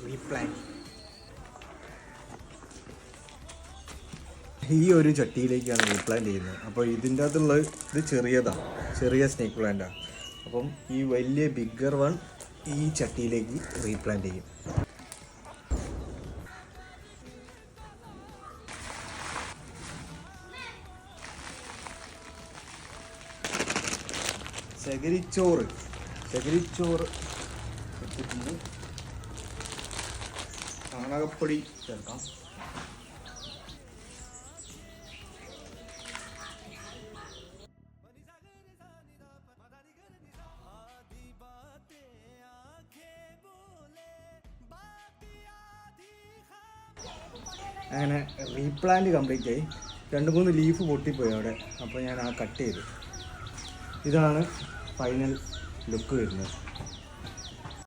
Replant. ഈ ഒരു ചട്ടിയിലേക്കാണ് replant ചെയ്യുന്നത്. അപ്പോൾ ഇതിൻ്റെ അകത്തുള്ള ഇത് ചെറിയ സ്നേക്ക് പ്ലാന്റാണ്. അപ്പം ഈ വലിയ ബിഗ്ഗർ വൺ ഈ ചട്ടിയിലേക്ക് റീപ്ലാന്റ് ചെയ്യും. ചകിരിച്ചോറ് എടുത്തിട്ടുണ്ട്. ചാണകപ്പൊടി ചേർക്കാം. അങ്ങനെ റീപ്ലാന്റ് കംപ്ലീറ്റ് ആയി. 2-3 ലീഫ് പൊട്ടിപ്പോയി അവിടെ. അപ്പോൾ ഞാൻ കട്ട് ചെയ്തു. ഇതാണ് ഫൈനൽ ലുക്ക് വരുന്നത്.